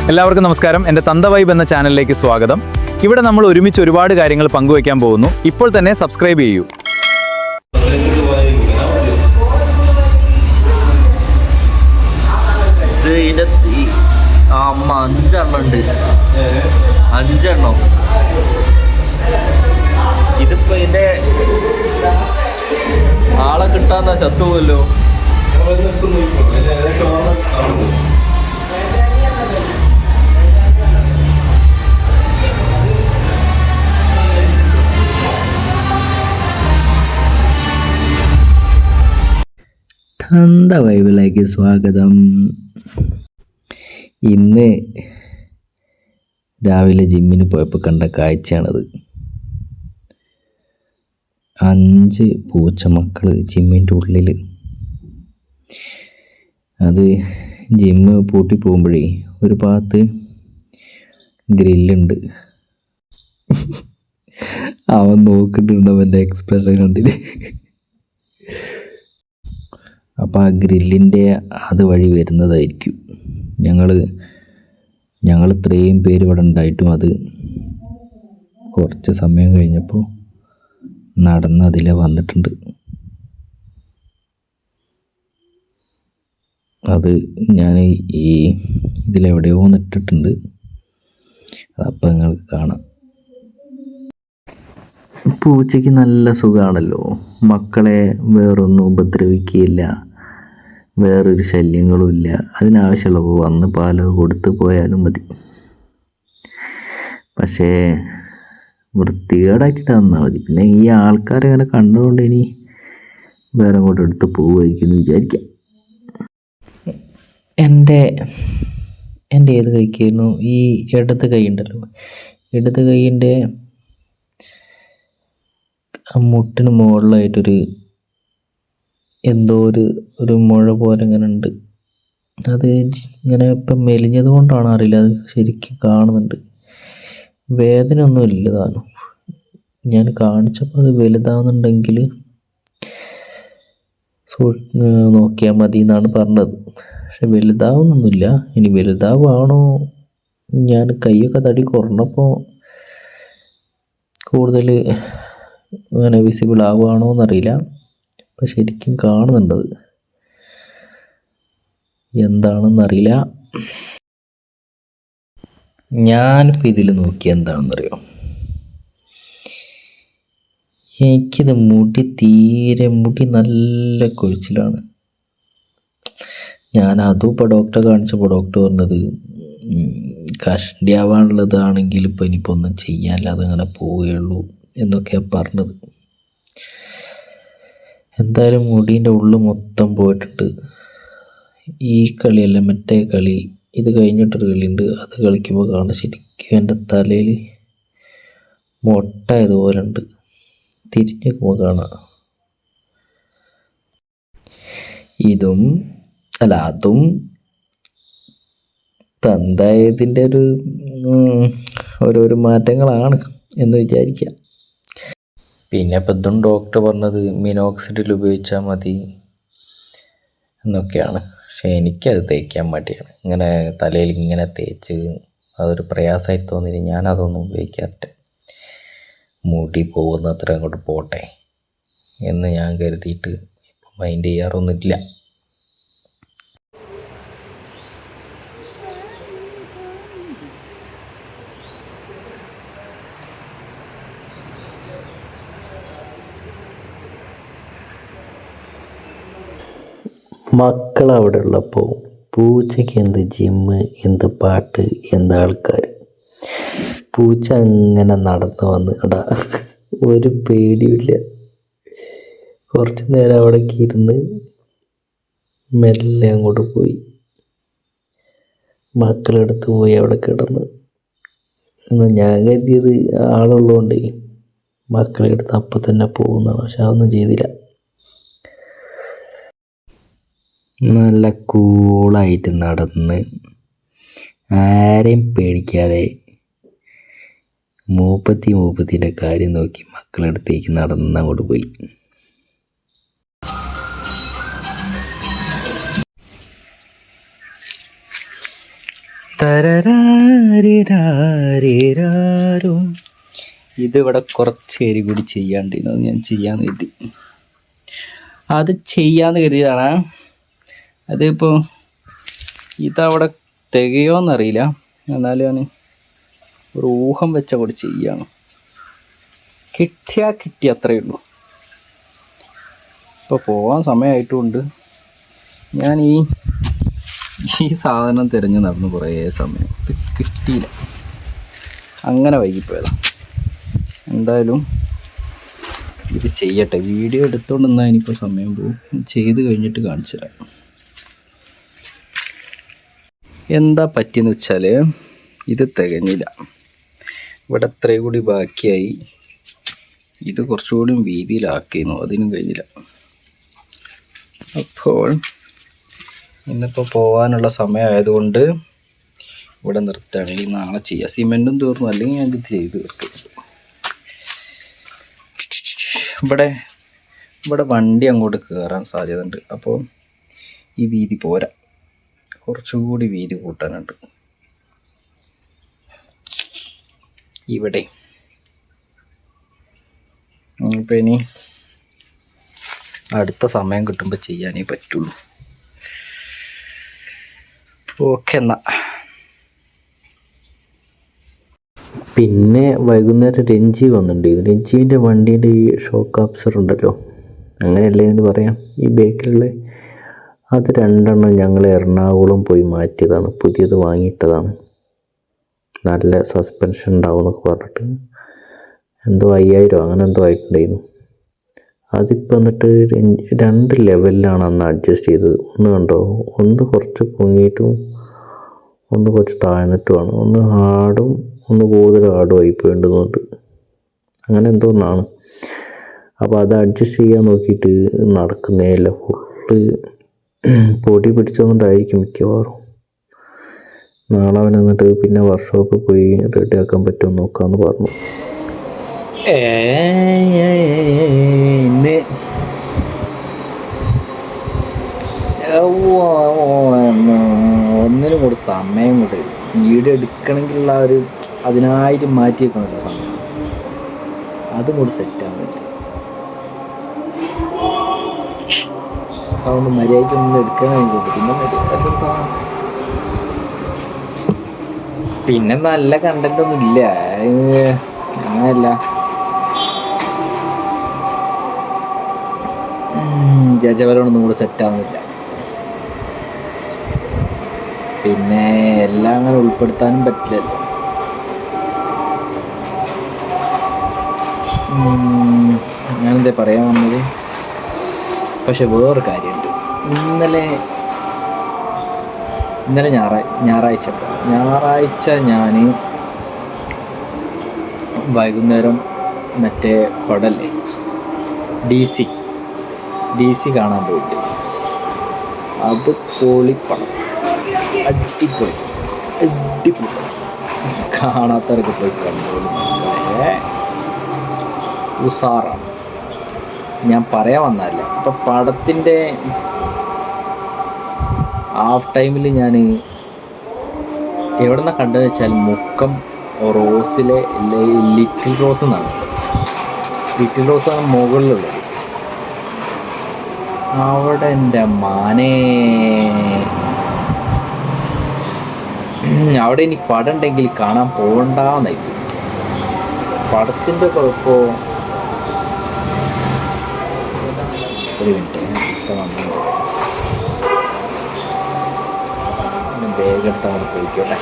എല്ലാവർക്കും നമസ്കാരം. എൻ്റെ തന്ത വൈബ് എന്ന ചാനലിലേക്ക് സ്വാഗതം. ഇവിടെ നമ്മൾ ഒരുമിച്ച് ഒരുപാട് കാര്യങ്ങൾ പങ്കുവയ്ക്കാൻ പോകുന്നു. ഇപ്പോൾ തന്നെ സബ്സ്ക്രൈബ് ചെയ്യൂ. അമ്മ 5 എണ്ണം ഉണ്ട്. 5 എണ്ണം. ഇതിപ്പോ ഇതിന്റെ ആളെ കിട്ടാന്നാ ചത്തുപോലോ. തന്ത വൈബിലേക്ക് സ്വാഗതം. ഇന്ന് രാവിലെ ജിമ്മിന് പോയപ്പോൾ കണ്ട കാഴ്ചയാണത്. 5 പൂച്ചമക്കൾ ജിമ്മിൻ്റെ ഉള്ളിൽ. അത് ജിമ്മ് പൂട്ടി പോകുമ്പോഴേ ഒരു ഭാഗത്ത് ഗ്രില്ലുണ്ട്. അവൻ നോക്കിയിട്ടുണ്ട്, അവൻ്റെ എക്സ്പ്രഷൻ കണ്ടില്ലേ. അപ്പോൾ ആ ഗ്രില്ലിൻ്റെ അതുവഴി വരുന്നതായിരിക്കും. ഞങ്ങൾ ഇത്രയും പേര് ഇവിടെ ഉണ്ടായിട്ടും അത് കുറച്ച് സമയം കഴിഞ്ഞപ്പോൾ നടന്ന് അതിലെ വന്നിട്ടുണ്ട്. അത് ഞാൻ ഈ ഇതിലെവിടെയോ ഇട്ടിട്ടുണ്ട്. അതപ്പം നിങ്ങൾക്ക് കാണാം. പൂച്ചയ്ക്ക് നല്ല സുഖമാണല്ലോ. മക്കളെ വേറൊന്നും ഉപദ്രവിക്കുകയില്ല, വേറൊരു ശല്യങ്ങളുമില്ല. അതിനാവശ്യമുള്ളപ്പോൾ വന്ന് പാലോ കൊടുത്ത് പോയാലും മതി. പക്ഷേ വൃത്തികേടാക്കിയിട്ട് തന്നാൽ മതി. പിന്നെ ഈ ആൾക്കാരെ അങ്ങനെ കണ്ടതുകൊണ്ട് ഇനി വേറെ അങ്ങോട്ട് എടുത്ത് പോവുമായിരിക്കും എന്ന് വിചാരിക്കാം. എൻ്റെ ഏത് കൈക്കായിരുന്നു? ഈ ഇടത് കൈ ഉണ്ടല്ലോ, ഇടത് കൈയിൻ്റെ മുട്ടിന് മുകളിലായിട്ടൊരു എന്തോ ഒരു മുഴ പോലെ ഇങ്ങനെ ഉണ്ട്. അത് ഇങ്ങനെ ഇപ്പം മെലിഞ്ഞത് കൊണ്ടാണ് അറിയില്ല, അത് ശരിക്കും കാണുന്നുണ്ട്. വേദന ഒന്നും ഇല്ലതാനും. ഞാൻ കാണിച്ചപ്പോൾ അത് വലുതാവുന്നുണ്ടെങ്കിൽ നോക്കിയാൽ മതി എന്നാണ് പറഞ്ഞത്. പക്ഷെ വലുതാവുന്നൊന്നുമില്ല. ഇനി വലുതാവാണോ, ഞാൻ കൈയൊക്കെ തടി കുറഞ്ഞപ്പോൾ കൂടുതൽ അങ്ങനെ വിസിബിൾ ആവുകയാണോ എന്നറിയില്ല. അപ്പം ശരിക്കും കാണുന്നുണ്ടത്. എന്താണെന്നറിയില്ല. ഞാനിപ്പോൾ ഇതിൽ നോക്കി എന്താണെന്നറിയോ, എനിക്കിത് മുടി നല്ല കൊഴിച്ചിലാണ്. ഞാൻ അതും ഇപ്പോൾ ഡോക്ടറെ കാണിച്ചപ്പോൾ ഡോക്ടർ പറഞ്ഞത് കഷണ്ടിയാവാനുള്ളതാണെങ്കിൽ ഇപ്പോൾ ഇനിയിപ്പോൾ ഒന്നും ചെയ്യാനില്ല, അതങ്ങനെ പോവുകയുള്ളൂ എന്നൊക്കെയാണ് പറഞ്ഞത്. എന്തായാലും മുടീൻ്റെ ഉള്ളിൽ മൊത്തം പോയിട്ടുണ്ട്. ഈ കളിയല്ല, മറ്റേ കളി, ഇത് കഴിഞ്ഞിട്ടൊരു കളിയുണ്ട്. അത് കളിക്കുമ്പോൾ കാണാം ശരിക്കും എൻ്റെ തലയിൽ മൊട്ട ഇതുപോലെ ഉണ്ട്. തിരിഞ്ഞ് നിൽക്കുമ്പോൾ കാണാം. അതും തന്തായതിൻ്റെ ഓരോരോ മാറ്റങ്ങളാണ് എന്ന് വിചാരിക്കാം. പിന്നെ ഇപ്പം ഇതും ഡോക്ടർ പറഞ്ഞത് മിനോക്സിഡിൽ ഉപയോഗിച്ചാൽ മതി എന്നൊക്കെയാണ്. പക്ഷേ എനിക്കത് തേക്കാൻ മടിയാണ്. ഇങ്ങനെ തലയിൽ ഇങ്ങനെ തേച്ച് അതൊരു പ്രയാസമായിട്ട് തോന്നിയിട്ട് ഞാനതൊന്നും ഉപയോഗിക്കാറില്ല. മുടി പോകുന്ന അത്ര അങ്ങോട്ട് പോട്ടെ എന്ന് ഞാൻ കരുതിയിട്ട് ഇപ്പം മൈൻഡ് ചെയ്യാറൊന്നുമില്ല. മക്കൾ അവിടെ ഉള്ളപ്പോൾ പൂച്ചയ്ക്ക് എന്ത് ജിമ്മ്, എന്ത് പാട്ട്, എന്ത് ആൾക്കാർ. പൂച്ച അങ്ങനെ നടന്നു വന്ന് ഇടാ, ഒരു പേടിയില്ല. കുറച്ച് നേരം അവിടേക്ക് ഇരുന്ന് മെല്ലെ അങ്ങോട്ട് പോയി. മക്കളെടുത്ത് പോയി അവിടെ കിടന്ന്. എന്നാൽ ഞാൻ കരുതിയത് ആളുള്ളതുകൊണ്ട് മക്കളെടുത്ത് അപ്പം തന്നെ പോകുന്നതാണ്. പക്ഷെ അതൊന്നും ചെയ്തില്ല. നല്ല കൂളായിട്ട് നടന്ന് ആരെയും പേടിക്കാതെ മൂപ്പത്തിൻ്റെ കാര്യം നോക്കി മക്കളടുത്തേക്ക് നടന്ന് അങ്ങോട്ട് പോയി. തരരാരിരാരിരാരോ. ഇതിവിടെ കുറച്ച് പേര് കൂടി ചെയ്യാണ്ടിരുന്നത് ഞാൻ ചെയ്യാന്ന് കരുതി. അത് ചെയ്യാന്ന് കരുതിയതാണ്. അതിപ്പോൾ ഇതവിടെ തികയോന്നറിയില്ല, എന്നാലും ഞാൻ ഒരു ഊഹം വെച്ച കൂടി ചെയ്യാണ്. കിട്ടി അത്രയേ ഉള്ളൂ. ഇപ്പോൾ പോകാൻ സമയമായിട്ടുമുണ്ട്. ഞാൻ ഈ സാധനം തിരഞ്ഞ് നടന്ന് കുറേ സമയം, ഇത് കിട്ടിയില്ല, അങ്ങനെ വൈകിപ്പോയതാണ്. എന്തായാലും ഇത് ചെയ്യട്ടെ. വീഡിയോ എടുത്തുകൊണ്ട് നിന്നാൽ ഇനിയിപ്പോൾ സമയം പോകും. ചെയ്ത് കഴിഞ്ഞിട്ട് കാണിച്ചു തരാം. എന്താ പറ്റിയെന്ന് വെച്ചാൽ ഇത് തികഞ്ഞില്ല. ഇവിടെ അത്രയും കൂടി ബാക്കിയായി. ഇത് കുറച്ചുകൂടി വീതിയിലാക്കിയിരുന്നു, അതിനും കഴിഞ്ഞില്ല. അപ്പോൾ ഇന്നിപ്പോൾ പോകാനുള്ള സമയമായതുകൊണ്ട് ഇവിടെ നിർത്തുകയാണെങ്കിൽ നാളെ ചെയ്യാം. സിമെൻറ്റും തീർന്നു, അല്ലെങ്കിൽ ഞാൻ ഇത് ചെയ്ത് തീർക്കും. ഇവിടെ വണ്ടി അങ്ങോട്ട് കയറാൻ സാധ്യതയുണ്ട്. അപ്പോൾ ഈ വീതി പോരാ, കുറച്ചുകൂടി വീതി കൂട്ടാനുണ്ട്. ഇവിടെ ഇപ്പം ഇനി അടുത്ത സമയം കിട്ടുമ്പോൾ ചെയ്യാനേ പറ്റുള്ളൂ. ഓക്കെ എന്നാ. പിന്നെ വൈകുന്നേരം രഞ്ജി വന്നിട്ടുണ്ട്. രഞ്ജീവിൻ്റെ വണ്ടീൻ്റെ ഈ ഷോക്ക് അബ്സർ ഉണ്ടല്ലോ, അങ്ങനെയല്ലേ എന്ന് പറയാം, ഈ ബേക്കിലുള്ള അത് 2 എണ്ണം ഞങ്ങൾ എറണാകുളം പോയി മാറ്റിയതാണ്. പുതിയത് വാങ്ങിയിട്ടതാണ്. നല്ല സസ്പെൻഷൻ ഉണ്ടാവും എന്നൊക്കെ പറഞ്ഞിട്ട് എന്തോ 5000 അങ്ങനെ എന്തോ ആയിട്ടുണ്ടായിരുന്നു. അതിപ്പോൾ എന്നിട്ട് 2 ലെവലിലാണ് അന്ന് അഡ്ജസ്റ്റ് ചെയ്തത്. ഒന്ന് കണ്ടോ, ഒന്ന് കുറച്ച് പൊങ്ങിയിട്ടും ഒന്ന് കുറച്ച് താഴ്ന്നിട്ടുമാണ്. ഒന്ന് ഹാർഡും ഒന്ന് കൂടുതൽ ഹാർഡും ആയിപ്പോയിട്ടുണ്ട്, അങ്ങനെ എന്തോ ഒന്നാണ്. അപ്പോൾ അത് അഡ്ജസ്റ്റ് ചെയ്യാൻ നോക്കിയിട്ട് നടക്കുന്നേ ഇല്ല. ഫുള്ള് പൊടി പിടിച്ചതുകൊണ്ടായിരിക്കും മിക്കവാറും. നാളെ അവൻ എന്നിട്ട് പിന്നെ വർക്ക്ഷോപ്പിൽ പോയി റെഡിയാക്കാൻ പറ്റുമോ നോക്കാമെന്ന് പറഞ്ഞു. ഇന്ന് ഒന്നിനും കൂടി സമയം കൂടി വീഡിയോ എടുക്കണമെങ്കിലുള്ള ഒരു അതിനായിട്ട് മാറ്റി വെക്കണമല്ലോ സമയം, അതും കൂടി സെറ്റാകാൻ പറ്റും. അതുകൊണ്ട് മര്യാദയ്ക്കൊന്നും എടുക്കാൻ കഴിഞ്ഞില്ല. പിന്നെ നല്ല കണ്ടന്റ് ഒന്നും ഇല്ല, അങ്ങനെയല്ല. വിചാരിച്ചവരോടൊന്നും കൂടെ സെറ്റാവുന്നില്ല. പിന്നെ എല്ലാം അങ്ങനെ ഉൾപ്പെടുത്താനും പറ്റില്ലല്ലോ. ഞാനെന്താ പറയാൻ വന്നത്, പക്ഷെ വേറൊരു കാര്യമുണ്ട്. ഇന്നലെ ഞായറാഴ്ച ഞാൻ വൈകുന്നേരം മറ്റേ പടല്ലേ ഡി സി കാണാൻ പോയിട്ട്, അത് പൊളിപ്പണം, അടിപൊളി കാണാത്തവരൊക്കെ പോയി കണ്ടോളൂ. ഉസാറാണ്, ഞാൻ പറയാൻ വന്നതല്ല. അപ്പം പടത്തിൻ്റെ ഹാഫ് ടൈമിൽ ഞാൻ എവിടെ നിന്നാണ് കണ്ടതെന്ന് വെച്ചാൽ മുക്കം റോസിലെ ലിറ്റിൽ റോസ് എന്നാണ്. ലിറ്റിൽ റോസാണ് മുകളിലുള്ളത്. അവിടെ എൻ്റെ മാനേ, അവിടെ ഇനി പടം ഉണ്ടെങ്കിൽ കാണാൻ പോകണ്ടെന്നായി. പടത്തിൻ്റെ കുഴപ്പമോ, ഒരു മിനിറ്റ് വേഗം എടുത്താൽ അവിടെ പോയിക്കോട്ടെ.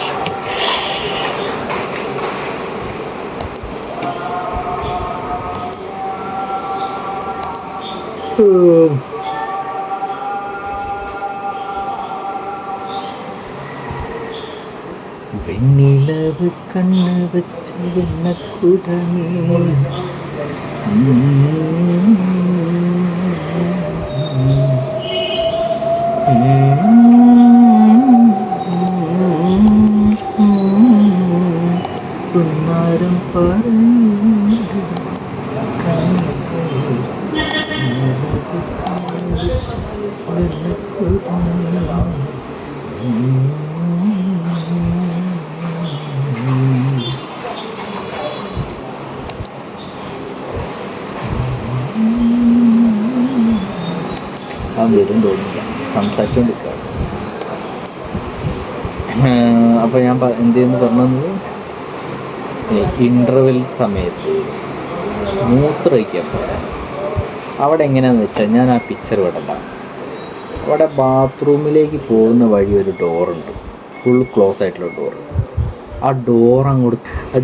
വെണ്ണിലവ് കണ്ണ് വെച്ച് വെണ്ണക്കുടമേ, കുമാരം പറ സംസാരിച്ചുകൊണ്ടിരിക്കുകയാണ്. അപ്പോൾ ഞാൻ എന്തെന്ന് പറഞ്ഞത്, ഇൻ്റർവെൽ സമയത്ത് മൂത്രമൊഴിക്കാൻ പോരാ. അവിടെ എങ്ങനെയാണെന്ന് വെച്ചാൽ ഞാൻ ആ പിക്ചർ വിടണ്ട. അവിടെ ബാത്റൂമിലേക്ക് പോകുന്ന വഴി ഒരു ഡോറുണ്ട്, ഫുൾ ക്ലോസ് ആയിട്ടുള്ള ഡോറ്. ആ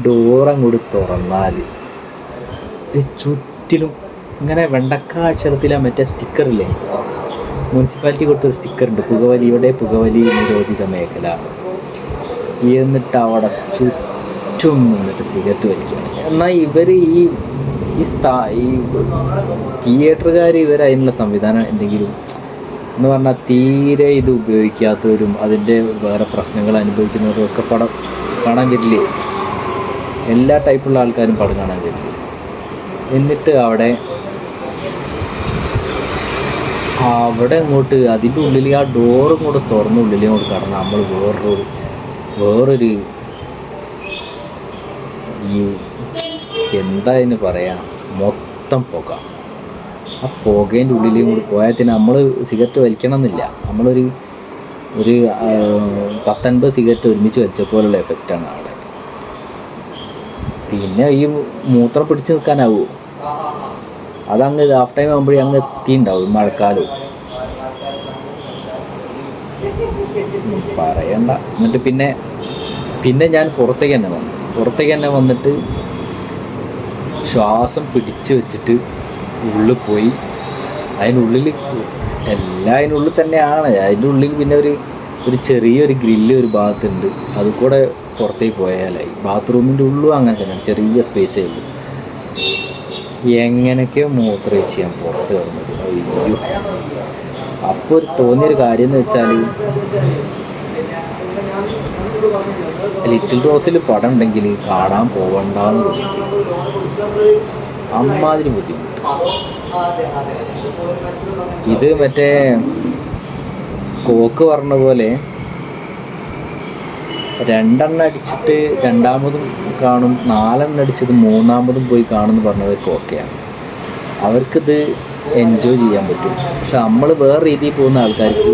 ഡോറങ്ങോട്ട് തുറന്നാൽ ചുറ്റിലും ഇങ്ങനെ വെണ്ടക്ക അക്ഷരത്തിലെ മറ്റേ സ്റ്റിക്കറില്ലേ, മുനിസിപ്പാലിറ്റി കൊടുത്തൊരു സ്റ്റിക്കറുണ്ട്, പുകവലി നിരോധിത മേഖല. എന്നിട്ട് അവിടെ ചുറ്റും നിന്നിട്ട് സിഗരറ്റ് വലിക്കുകയാണ്. എന്നാൽ ഇവർ ഈ തിയേറ്ററുകാർ അതിനുള്ള സംവിധാനം എന്തെങ്കിലും എന്ന് പറഞ്ഞാൽ തീരെ ഇത് ഉപയോഗിക്കാത്തവരും അതിൻ്റെ വേറെ പ്രശ്നങ്ങൾ അനുഭവിക്കുന്നവരും ഒക്കെ പടം കാണാൻ വരില്ലേ? എല്ലാ ടൈപ്പുള്ള ആൾക്കാരും പടം കാണാൻ വരില്ലേ? എന്നിട്ട് അവിടെ അങ്ങോട്ട് അതിൻ്റെ ഉള്ളിൽ ആ ഡോറും കൂടെ തുറന്ന ഉള്ളിൽ അങ്ങോട്ട് കടന്ന് നമ്മൾ വേറൊരു ഈ എന്താ അതിന് പറയാ, മൊത്തം പുക. ആ പുകേൻ്റെ ഉള്ളിലും കൂടി പോയാൽ തന്നെ നമ്മൾ സിഗരറ്റ് വലിക്കണം എന്നില്ല, നമ്മളൊരു 10-50 സിഗരറ്റ് ഒരുമിച്ച് വലിച്ച പോലുള്ള എഫക്റ്റാണ് അവിടെ. പിന്നെ ഈ മൂത്രം പിടിച്ച് നിൽക്കാനാവുമോ? അതങ്ങ് ഹാഫ് ടൈം ആകുമ്പോഴേ അങ്ങ് എത്തിയിട്ടുണ്ടാവും, മഴക്കാലവും പറയണ്ട. എന്നിട്ട് പിന്നെ ഞാൻ പുറത്തേക്ക് തന്നെ വന്നിട്ട് ശ്വാസം പിടിച്ച് വെച്ചിട്ട് ഉള്ളിൽ പോയി. അതിനുള്ളിൽ അതിനുള്ളിൽ തന്നെയാണ്. അതിൻ്റെ ഉള്ളിൽ പിന്നെ ഒരു ചെറിയൊരു ഗ്രില്ല് ഒരു ഭാഗത്തുണ്ട്, അത് കൂടെ പുറത്തേക്ക് പോയാലായി. ബാത്റൂമിൻ്റെ ഉള്ളും അങ്ങനെ തന്നെ, ചെറിയ സ്പേസേ ഉള്ളൂ. എങ്ങനെയൊക്കെയോ മൂത്രമൊഴിച്ച് ഞാൻ പുറത്ത് കിടന്നത്. അയ്യോ, അപ്പോൾ തോന്നിയൊരു കാര്യം എന്ന് വെച്ചാൽ, ലിറ്റിൽ റോസിൽ പടം ഉണ്ടെങ്കിൽ കാണാൻ പോകണ്ടെന്ന് തോന്നി. അമ്മാതിരി ബുദ്ധിമുട്ട്. ഇത് മറ്റേ കോക്ക് പറഞ്ഞ പോലെ 2 എണ്ണം അടിച്ചിട്ട് രണ്ടാമതും കാണും, 4 എണ്ണം അടിച്ചത് മൂന്നാമതും പോയി കാണുമെന്ന് പറഞ്ഞവർക്ക് ഓക്കെയാണ്, അവർക്കിത് എൻജോയ് ചെയ്യാൻ പറ്റും. പക്ഷെ നമ്മൾ വേറെ രീതിയിൽ പോകുന്ന ആൾക്കാർക്ക്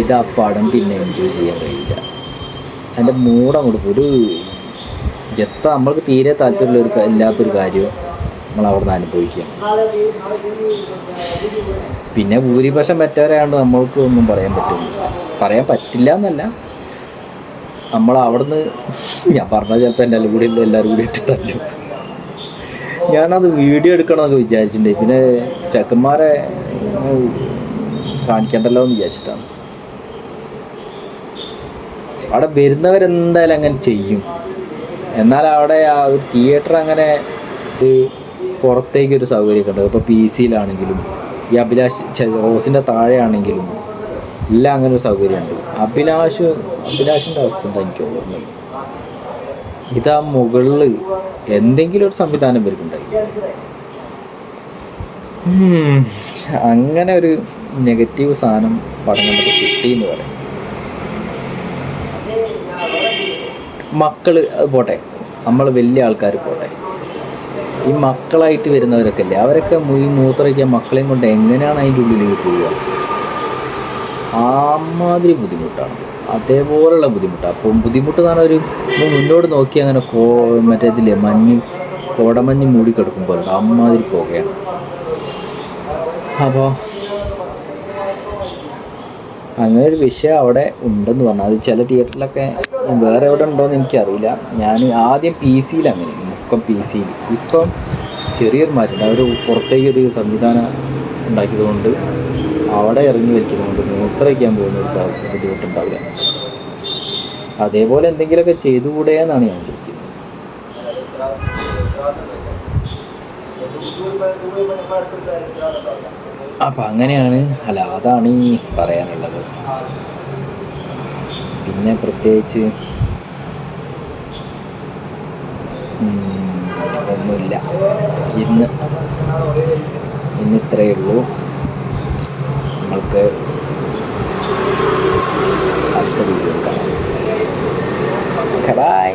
ഇത് ആ പടം പിന്നെ എൻജോയ് ചെയ്യാൻ കഴിയില്ല. അതിൻ്റെ മൂടങ്ങോട്ട് എത്ര നമ്മൾക്ക് തീരെ താല്പര്യമുള്ള ഇല്ലാത്തൊരു കാര്യം നമ്മൾ അവിടെ നിന്ന് അനുഭവിക്കുക. പിന്നെ ഭൂരിപക്ഷം മറ്റവരായതുകൊണ്ട് നമ്മൾക്ക് ഒന്നും പറയാൻ പറ്റില്ല എന്നല്ല, നമ്മൾ അവിടുന്ന് ഞാൻ പറഞ്ഞാൽ ചിലപ്പോൾ എൻ്റെ എല്ലാവരും കൂടി ഇട്ട് തല്ലും. ഞാനത് വീഡിയോ എടുക്കണമെന്നൊക്കെ വിചാരിച്ചിട്ടുണ്ട്, പിന്നെ ചെക്കന്മാരെ കാണിക്കണ്ടല്ലോ എന്ന് വിചാരിച്ചിട്ടാണ്. അവിടെ വരുന്നവരെന്തായാലും അങ്ങനെ ചെയ്യും. എന്നാൽ അവിടെ ആ ഒരു തിയേറ്റർ അങ്ങനെ പുറത്തേക്കൊരു സൗകര്യമൊക്കെ ഉണ്ട്. ഇപ്പോൾ PC-യിലാണെങ്കിലും ഈ റോസിൻ്റെ താഴെ ആണെങ്കിലും എല്ലാം അങ്ങനെ ഒരു സൗകര്യമുണ്ട്. അഭിലാഷിൻ്റെ അവസ്ഥ എന്താ എനിക്ക് ഓർമ്മ. ഇതാ മുകളിൽ എന്തെങ്കിലും ഒരു സംവിധാനം വരുന്നുണ്ടായി. അങ്ങനെ ഒരു നെഗറ്റീവ് സാധനം പടം കണ്ടപ്പോൾ കിട്ടിയെന്ന് പറയാം. മക്കൾ പോട്ടെ, നമ്മൾ വലിയ ആൾക്കാർ പോട്ടെ, ഈ മക്കളായിട്ട് വരുന്നവരൊക്കെ ഇല്ലേ, അവരൊക്കെ മൂത്രമൊഴിക്കാൻ മക്കളെയും കൊണ്ട് എങ്ങനെയാണ് അതിൻ്റെ ഉള്ളിലേക്ക് പോവുക? ആമാതിരി ബുദ്ധിമുട്ടാണ്, അതേപോലുള്ള ബുദ്ധിമുട്ടാണ്. അപ്പം ബുദ്ധിമുട്ട് എന്ന് പറഞ്ഞാൽ മുന്നോട്ട് നോക്കി അങ്ങനെ മറ്റേ ഇതില്ലേ കോടമഞ്ഞ് മൂടിക്കിടക്കുമ്പോൾ അമ്മാതിരി പോകുകയാണ്. അപ്പോൾ അങ്ങനെ ഒരു വിഷയം അവിടെ ഉണ്ടെന്ന് പറഞ്ഞാൽ, അത് ചില തിയേറ്ററിലൊക്കെ വേറെ എവിടെ ഉണ്ടോയെന്ന് എനിക്കറിയില്ല. ഞാൻ ആദ്യം PC-യിൽ അങ്ങനെ മുക്കം PC-യിൽ, ഇപ്പം ചെറിയൊരു മാറ്റം, അവർ പുറത്തേക്കൊരു സംവിധാനം ഉണ്ടാക്കിയതുകൊണ്ട് അവിടെ ഇറങ്ങി വയ്ക്കുന്നതുകൊണ്ട് മൂത്രമൊഴിക്കാൻ പോകുന്നവർക്ക് ബുദ്ധിമുട്ടുണ്ടാവില്ല. അതേപോലെ എന്തെങ്കിലുമൊക്കെ ചെയ്തുകൂടെ എന്നാണ് ഞാൻ ചോദിക്കുന്നത്. അപ്പം അങ്ങനെയാണ്, അല്ല അതാണ് ഈ പറയാനുള്ളത്. പിന്നെ പ്രത്യേകിച്ച് ഒന്നുമില്ല. ഇന്ന് ഇത്രയേ ഉള്ളൂ. നമ്മൾക്ക് അടുത്ത വീഡിയോ കാണാം. ബൈ.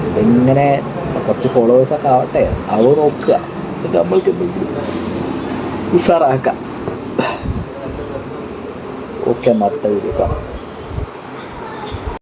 ഇതിങ്ങനെ കുറച്ച് ഫോളോവേഴ്സൊക്കെ ആവട്ടെ, നോക്കുക, നമ്മൾക്ക് എന്തെങ്കിലും ഉഷാറാക്കാം. ഓക്കെ, എന്നാൽ അടുത്ത വീഡിയോ കാണാം.